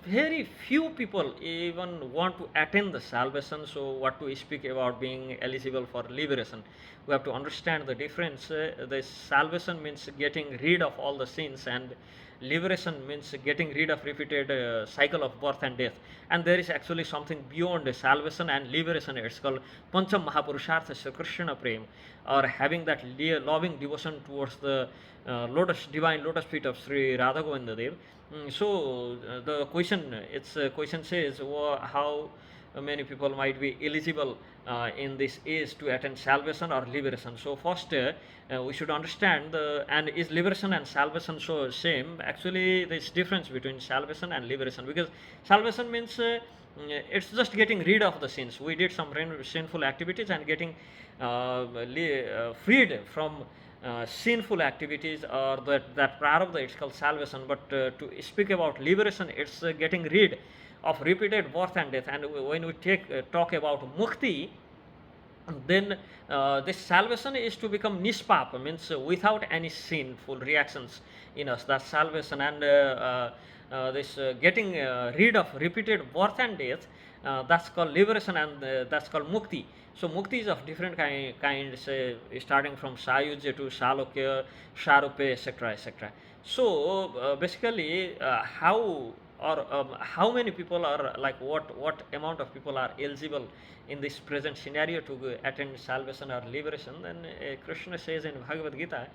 very few people even want to attain the salvation. So, what to speak about being eligible for liberation? We have to understand the difference. The salvation means getting rid of all the sins, and liberation means getting rid of repeated cycle of birth and death. And there is actually something beyond salvation and liberation. It's called Pancham Mahapurushartha Sri Krishna Prem, or having that loving devotion towards the divine lotus feet of Sri Radha Govinda Dev. So the question, its question says, how many people might be eligible in this age to attain salvation or liberation. So first, we should understand and is liberation and salvation so same? Actually, there's difference between salvation and liberation, because salvation means it's just getting rid of the sins. We did some sinful activities and getting freed from sinful activities, or that prarabdha, it's called salvation. But to speak about liberation, it's getting rid of repeated birth and death. And when we talk about mukti, then this salvation is to become nispapa, means without any sinful reactions in us. That's salvation. And this getting rid of repeated birth and death, that's called liberation, and that's called mukti. So mukti is of different kinds, starting from sayujya to salokya, sharupe, etc., etc. So basically, how many people are, like, what amount of people are eligible in this present scenario to attain salvation or liberation? Then Krishna says in Bhagavad Gita,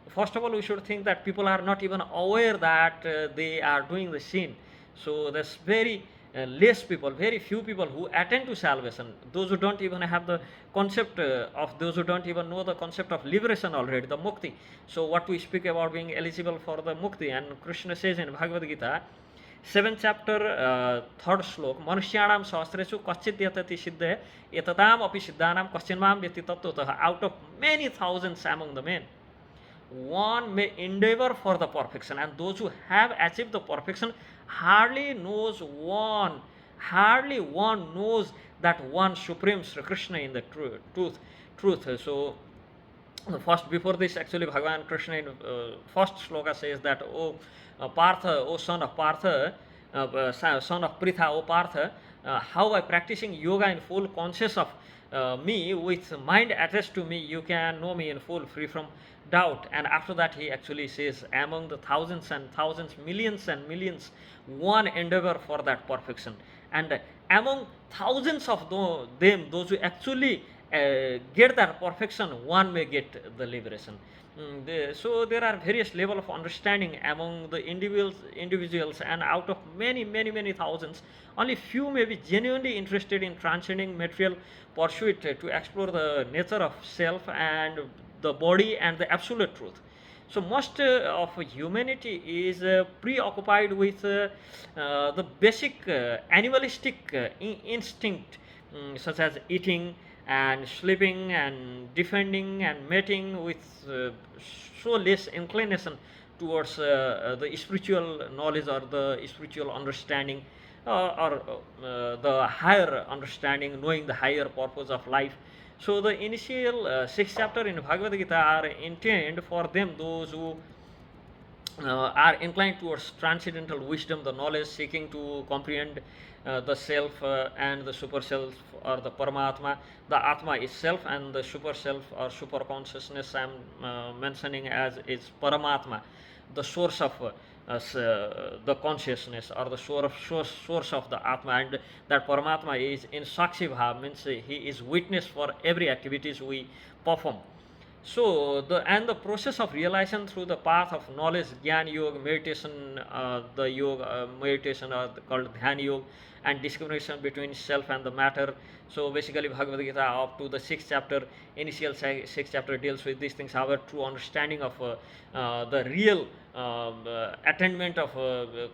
first of all, we should think that people are not even aware that they are doing the sin. So there's very less people, very few people who attain to salvation. Those who don't even have the concept those who don't even know the concept of liberation already, the mukti. So what we speak about being eligible for the mukti, and Krishna says in Bhagavad Gita, 7th chapter, 3rd slok, Manusyanam sahasresu kaschit yatati siddhe etatam api siddhanam kaschinmam vyati tattvatah. Out of many thousands among the men, one may endeavor for the perfection, and those who have achieved the perfection, hardly one knows that one supreme Sri Krishna in the truth. So first, before this, actually Bhagavan Krishna in first sloka says that, Partha, O son of Partha, son of Pritha, O Partha, how by practicing yoga in full, conscious of me, with mind attached to me, you can know me in full, free from doubt. And after that, he actually says, among the thousands and thousands, millions and millions, one endeavor for that perfection. And among thousands of them, those who actually get that perfection, one may get the liberation. So there are various level of understanding among the individuals, and out of many thousands, only few may be genuinely interested in transcending material pursuit to explore the nature of self and the body and the absolute truth. So most of humanity is preoccupied with the basic animalistic instinct, such as eating and sleeping and defending and mating, with so less inclination towards the spiritual knowledge or the spiritual understanding, or the higher understanding, knowing the higher purpose of life. So the initial 6th chapter in Bhagavad Gita are intended for them, those who are inclined towards transcendental wisdom, the knowledge, seeking to comprehend the self and the super self, or the Paramatma. The Atma is self, and the super self or super consciousness I am mentioning as is Paramatma, the source of the consciousness, or the source of the Atma. And that Paramatma is in Sakshi Bhav, means he is witness for every activities we perform. So the process of realization through the path of knowledge, Gyan Yoga, meditation, the yoga meditation called Dhyan Yoga, and discrimination between self and the matter. So basically, Bhagavad Gita up to the 6th chapter, initial 6th chapter deals with these things. Our true understanding of the real attainment of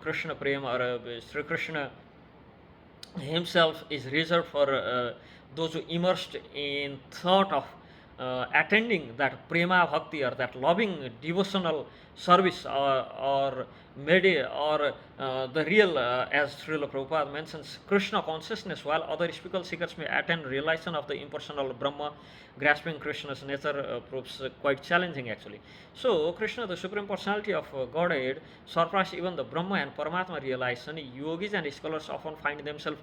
Krishna Prem, or Sri Krishna himself, is reserved for those who immersed in thought of attending that prema bhakti, or that loving devotional service, or the real, as Srila Prabhupada mentions, Krishna consciousness, while other spiritual seekers may attain realization of the impersonal Brahma. Grasping Krishna's nature proves quite challenging actually. So, Krishna, the Supreme Personality of Godhead, surpass even the Brahma and Paramatma realization. Yogis and scholars often find themselves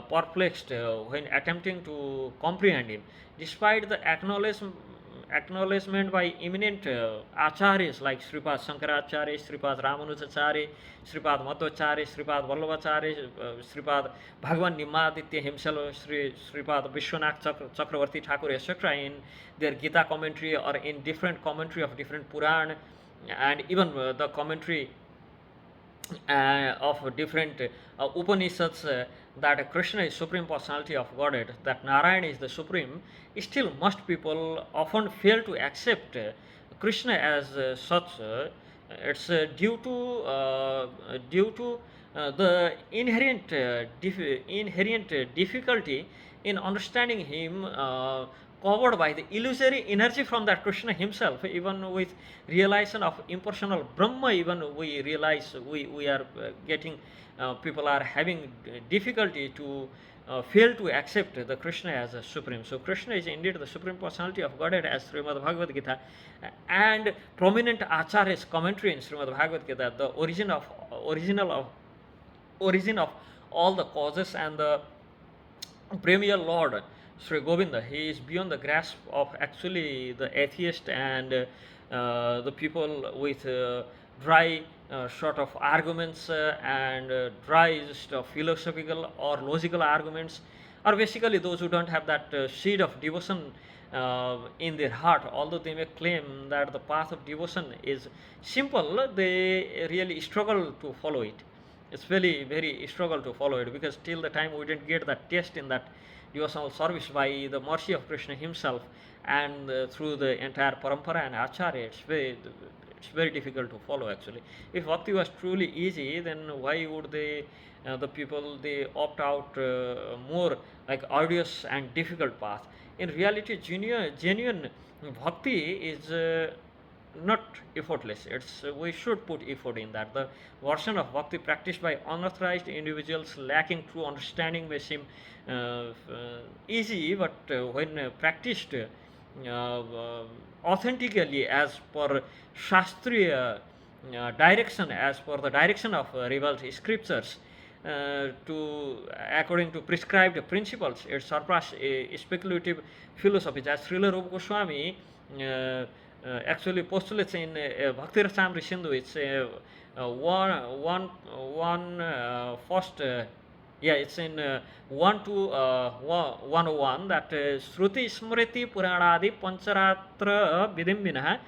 perplexed when attempting to comprehend him. Despite the acknowledgement by eminent acharyas like Sripad Shankaracharya, Sripad Ramanujacharya, Sripad Madhvacharya, Sripad Vallabhacharya, Sripad Bhagavan Nimaditya himself, Sripad Vishwanath Chakravarti Thakur, etc., in their Gita commentary or in different commentary of different Puran, and even the commentary of different Upanishads, that Krishna is Supreme Personality of Godhead, that Narayana is the Supreme, still most people often fail to accept Krishna as such. It's due to the inherent difficulty in understanding him, covered by the illusory energy from that Krishna himself. Even with realization of impersonal Brahma, even we realize we are getting, people are having difficulty to fail to accept the Krishna as a supreme. So Krishna is indeed the Supreme Personality of Godhead, as Srimad Bhagavad Gita and prominent Acharya's commentary in Srimad Bhagavad Gita, the origin of all the causes, and the premier Lord Sri Govinda, he is beyond the grasp of actually the atheist and the people with dry sort of arguments and dry just philosophical or logical arguments, or basically those who don't have that seed of devotion in their heart. Although they may claim that the path of devotion is simple, they really struggle to follow it. It's very struggle to follow it, because till the time we didn't get that taste in that devotional service by the mercy of Krishna himself and through the entire parampara and acharya, it's very difficult to follow actually. If bhakti was truly easy, then why would they, the people, they opt out more like arduous and difficult path? In reality, genuine bhakti is not effortless. It's we should put effort in that. The version of bhakti practiced by unauthorized individuals lacking true understanding may seem easy, but when practiced authentically as per shastriya direction, as per the direction of revealed scriptures, to according to prescribed principles, it surpasses speculative philosophies. As Srila Rupa Goswami actually postulates in Bhakti Rasamrita Sindhu, it's first, it's in 101 that Shruti Smriti Puranadi Pancharatra Vidimbina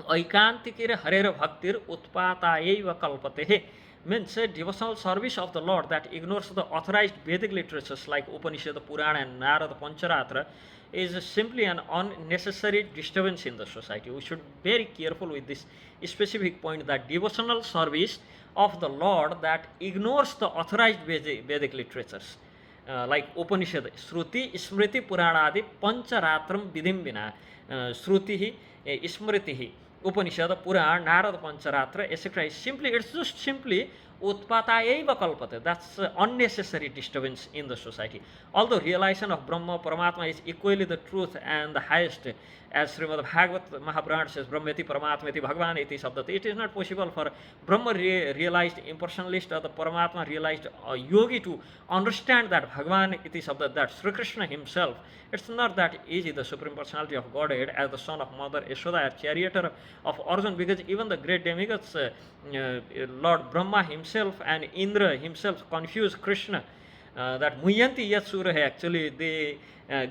Aikantikir Hare Bhaktir Utpatayeva Kalpatehe, means devotional service of the Lord that ignores the authorized Vedic literatures like Upanishad, Purana, and Narada Pancharatra is simply an unnecessary disturbance in the society. We should be very careful with this specific point, that devotional service of the Lord that ignores the authorized Vedic literatures like Upanishad, Shruti, Smriti, Puranadi, Pancharatram Vidimbina, Shrutihi, Smritihi, Upanishad, Purana, Narada Pancharatra, etc. It's just simply Utpatayeva Kalpate. That's unnecessary disturbance in the society. Although realization of Brahma, Paramatma is equally the truth and the highest, as Srimad Bhagavat Mahaprana says, Brahmeti Paramatmeti Bhagavan iti sabdati. It is not possible for Brahma realized impersonalist or the Paramatma realized yogi to understand that Bhagavan iti sabdat, that Sri Krishna himself. It's not that easy, the Supreme Personality of Godhead as the son of Mother Yashoda, as charioteer of Arjuna, because even the great demigods, Lord Brahma himself and Indra himself confuse Krishna. That Muhyanti Yatsura, actually they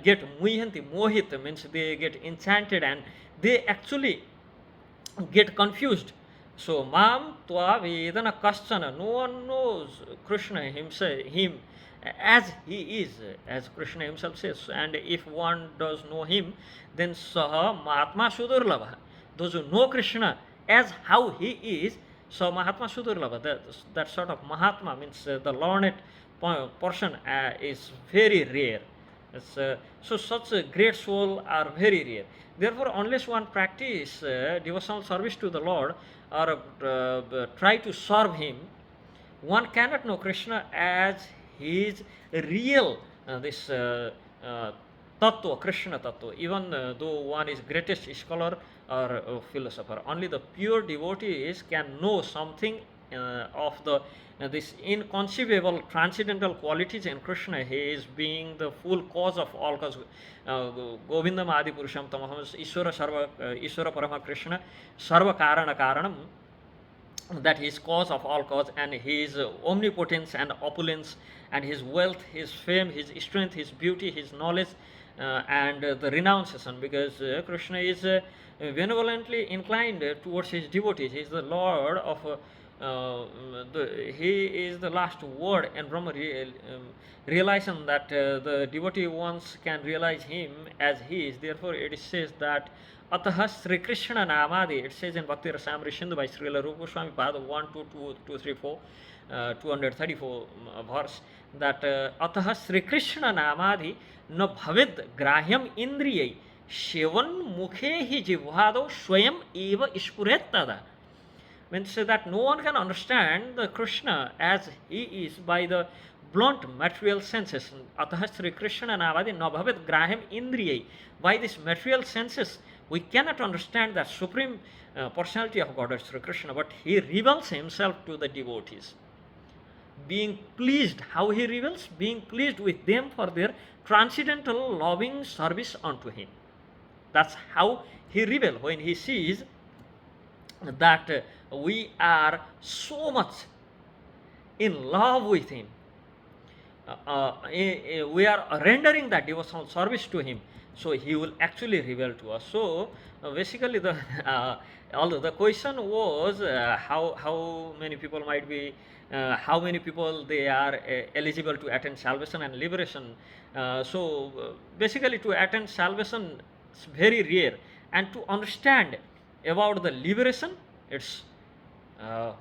get Muhyanti, Mohit, means they get enchanted and they actually get confused. So Mam Twa Vedana Kaschana, no one knows Krishna himself, him as he is, as Krishna himself says. And if one does know him, then Saha Mahatma Sudurlabha. Those who know Krishna as how he is, so Mahatma Sudurlabha, that sort of Mahatma means the learned person is very rare. So such a great soul are very rare. Therefore, unless one practice devotional service to the Lord, or try to serve him, one cannot know Krishna as his real tattva, Krishna tattva, even though one is greatest scholar or philosopher. Only the pure devotees can know something of the this inconceivable transcendental qualities in Krishna. He is being the full cause of all cause. Govindam Adi Purusham Tamaham Ishvara Parama Krishna Sarva Karana Karanam, that he is cause of all cause, and his omnipotence and opulence and his wealth, his fame, his strength, his beauty, his knowledge, and the renunciation, because Krishna is benevolently inclined towards his devotees. He is the Lord of he is the last word in Brahma realizing that the devotee ones can realize him as he is. Therefore it says that Ataha Sri Krishna Namadi, it says in Bhakti Rasamrita Sindhu by Srila Rupa Goswami Pada 1, 2, 2, 2, 3, 4, 234 verse, that Ataha Sri Krishna Namadi न भवेद ग्राह्यम इंद्रिय seven मुखे ही जिह्वादो स्वयं एव स्फुरेत तदा. Means that no one can understand the Krishna as he is by the blunt material senses. Atah Sri Krishna Navadi na bhavet graham indriyai. By these material senses, we cannot understand the supreme personality of Godhead Sri Krishna, but he reveals himself to the devotees. Being pleased, how he reveals? Being pleased with them for their transcendental loving service unto him. That's how he reveals when he sees that we are so much in love with him. We are rendering that devotional service to him, so he will actually reveal to us. So basically although the question was how many people might be how many people they are eligible to attain salvation and liberation. Basically to attain salvation it's very rare, and to understand about the liberation it's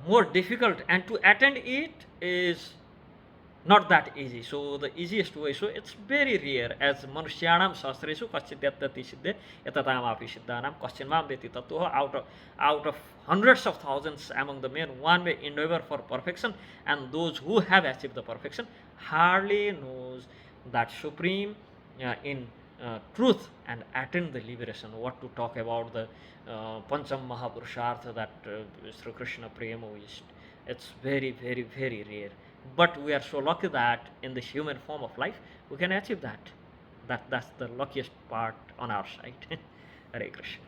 more difficult, and to attain it is not that easy. So the easiest way, so it's very rare, as manushyanam shastresu kaschidyattati siddhe yatatamapi siddhanam kaschinmam veti tattva. Out of hundreds of thousands among the men, one may endeavor for perfection, and those who have achieved the perfection hardly knows that supreme in truth and attain the liberation. What to talk about the Pancham Mahapurushartha that Sri Krishna Prema is. It's very, very, very rare. But we are so lucky that in this human form of life we can achieve that. That's the luckiest part on our side. Hare Krishna.